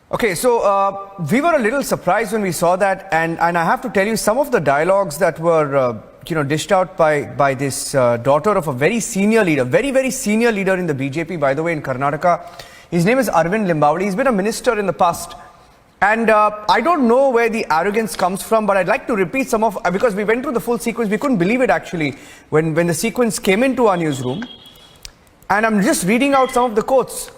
Okay, so we were a little surprised when we saw that, and I have to tell you, some of the dialogues that were dished out by this daughter of a very senior leader, very senior leader in the BJP, by the way, in Karnataka. His name is Arvind Limbavadi. He's been a minister in the past. And I don't know where the arrogance comes from, but I'd like to repeat some of, because we went through the full sequence. We couldn't believe it actually when the sequence came into our newsroom. And I'm just reading out some of the quotes.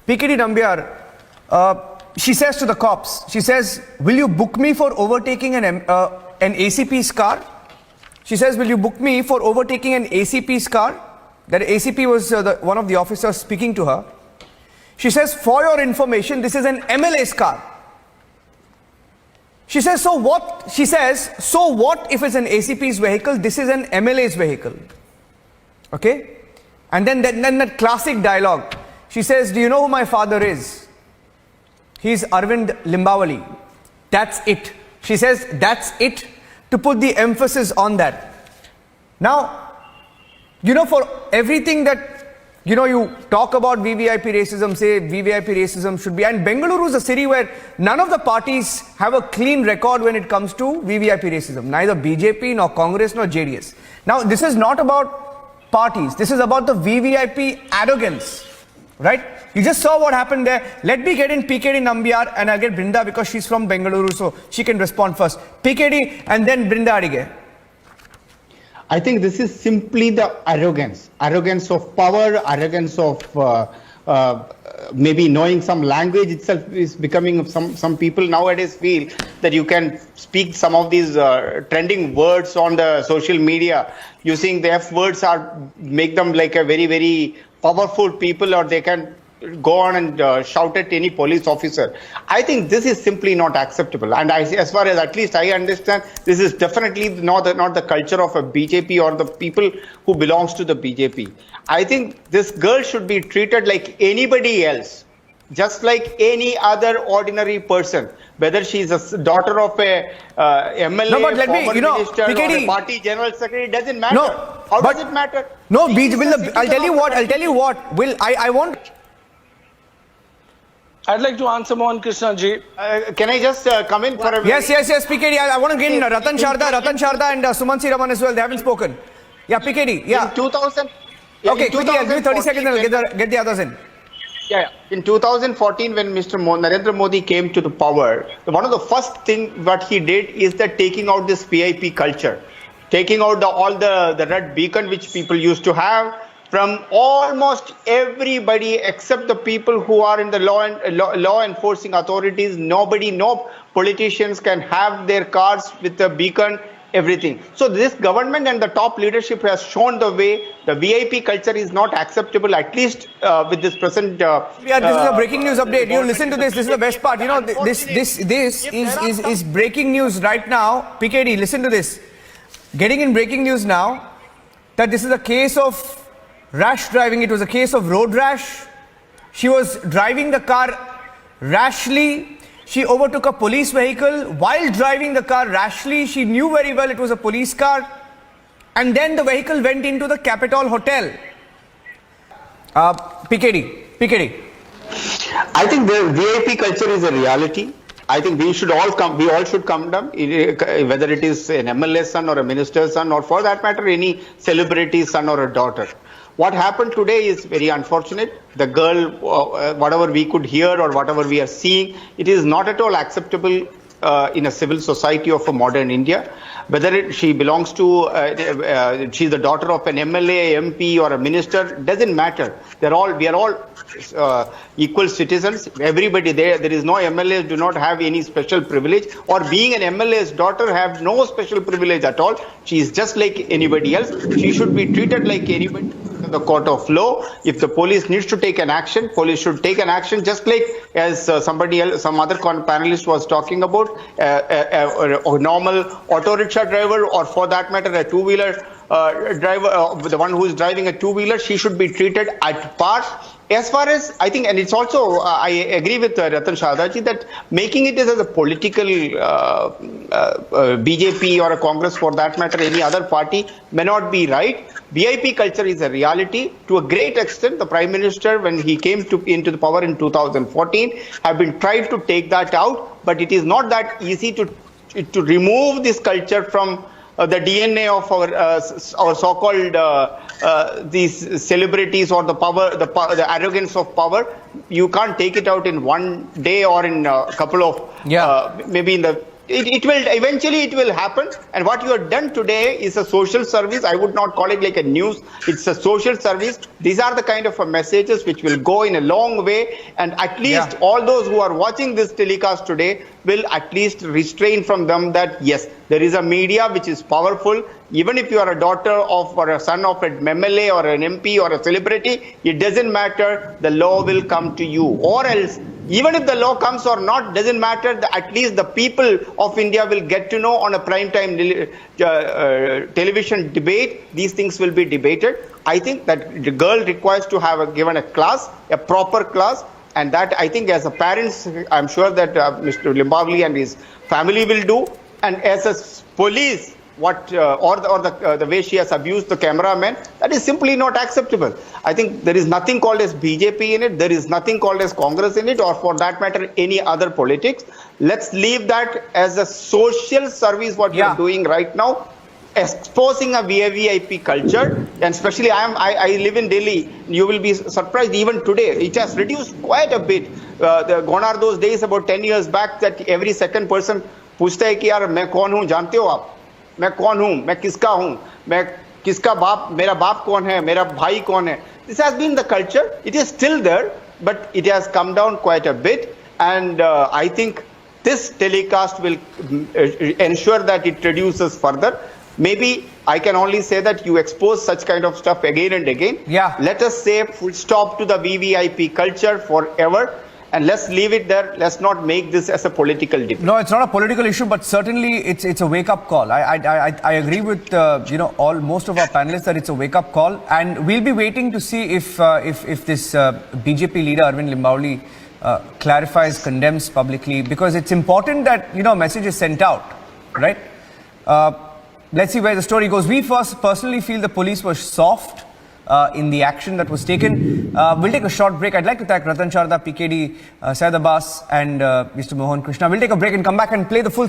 PKD Nambiar, she says to the cops, she says, will you book me for overtaking an ACP's car? She says, will you book me for overtaking an ACP's car? That ACP was one of the officers speaking to her. She says, for your information, this is an MLA's car. She says, so what? She says, so what if it's an ACP's vehicle? This is an MLA's vehicle. Okay? And then that classic dialogue. She says, do you know who my father is? He's Arvind Limbavadi. That's it. She says, that's it, to put the emphasis on that. Now, for everything that, you talk about VVIP racism, say VVIP racism should be, and Bengaluru is a city where none of the parties have a clean record when it comes to VVIP racism. Neither BJP, nor Congress, nor JDS. Now, this is not about parties. This is about the VVIP arrogance. Right? You just saw what happened there. Let me get in PKD Nambiar and I'll get Brinda because she's from Bengaluru, so she can respond first. PKD and then Brinda Adige. I think this is simply the arrogance of power, arrogance of maybe knowing some language itself is becoming, some people nowadays feel that you can speak some of these trending words on the social media using the F words make them like a very powerful people, or they can go on and shout at any police officer. I think this is simply not acceptable. And as far as at least I understand, this is definitely not the culture of a BJP or the people who belongs to the BJP. I think this girl should be treated like anybody else, just like any other ordinary person. Whether she's a daughter of a MLA, no, but let me, minister, PKD, or a party general secretary, it doesn't matter. No, how does it matter? No, I'll tell you what. I want. I'd like to answer Mohan Krishna ji. Can I just come in for a minute? Yes, PKD. I want to get in Ratan Sharda and Sumansi Raman as well. They haven't spoken. Yeah, PKD. Yeah. In 2000. Okay, quickly, I'll give 30 seconds and I'll get the others in. Yeah. In 2014, when Mr. Narendra Modi came to the power, one of the first thing what he did is that taking out this VIP culture, taking out all the red beacon which people used to have from almost everybody except the people who are in the law enforcing authorities. No politicians can have their cars with the beacon, everything. So this government and the top leadership has shown the way. The VIP culture is not acceptable, at least with this present. This is a breaking news update. You listen to this. This is the best part. This is breaking news right now. PKD, listen to this. Getting in breaking news now that this is a case of rash driving. It was a case of road rash. She was driving the car rashly. She overtook a police vehicle while driving the car rashly. She knew very well it was a police car. And then the vehicle went into the Capitol Hotel. PKD. I think the VIP culture is a reality. I think we all should come down, whether it is an MLA's son or a minister's son, or for that matter, any celebrity's son or a daughter. What happened today is very unfortunate. The girl, whatever we could hear or whatever we are seeing, it is not at all acceptable in a civil society of a modern India. Whether she belongs to, she's the daughter of an MLA, MP or a minister, doesn't matter. We are all equal citizens. Everybody there is no MLAs do not have any special privilege, or being an MLA's daughter have no special privilege at all. She is just like anybody else. She should be treated like anybody. The court of law. If the police needs to take an action, police should take an action, just like as somebody else, some other panelist was talking about, a normal auto rickshaw driver, or for that matter a two-wheeler driver, the one who is driving a two-wheeler, she should be treated at par as far as I think, and it's also, I agree with Ratan Shahdaji that making it as a political BJP or a Congress for that matter, any other party may not be right. VIP culture is a reality. To a great extent, the Prime Minister, when he came into the power in 2014, have been tried to take that out, but it is not that easy to remove this culture from the DNA of our so-called these celebrities or the power, the arrogance of power. You can't take it out in one day or in a couple of maybe in the. It will eventually it will happen, and what you have done today is a social service. I would not call it like a news. It's a social service. These are the kind of messages which will go in a long way, and at least all those who are watching this telecast today will at least restrain from them that yes, there is a media which is powerful. Even if you are a daughter of or a son of an MLA or an MP or a celebrity, it doesn't matter. The law will come to you, or else. Even if the law comes or not, doesn't matter. At least the people of India will get to know on a prime time television debate. These things will be debated. I think that the girl requires to have given a class, a proper class, and that I think as a parents, I'm sure that Mr. Limbavli and his family will do. And as a police, the way she has abused the cameraman, that is simply not acceptable. I think there is nothing called as BJP in it. There is nothing called as Congress in it, or for that matter, any other politics. Let's leave that as a social service, what you are doing right now, exposing a VVIP culture, and especially I live in Delhi. You will be surprised even today. It has reduced quite a bit. Gone are those days about 10 years back that every second person पूछता है कि यार मैं कौन हूँ, जानते हो आप? मैं कौन हूँ, मैं किसका हूँ, मैं किसका बाप, मेरा बाप कौन है, मेरा भाई कौन है. This has been the culture. It is still there, but it has come down quite a bit, and I think this telecast will ensure that it reduces further. Maybe I can only say that you expose such kind of stuff again and again. Let us say full stop to the VVIP culture forever. And let's leave it there. Let's not make this as a political debate. No, it's not a political issue, but certainly it's a wake-up call. I agree with most of our panelists that it's a wake-up call, and we'll be waiting to see if this BJP leader Arvind Limbavli clarifies, condemns publicly, because it's important that message is sent out, right? Let's see where the story goes. We personally feel the police was soft in the action that was taken. We'll take a short break. I'd like to thank Ratan Sharda, PKD, Syed Abbas and Mr. Mohan Krishna. We'll take a break and come back and play the full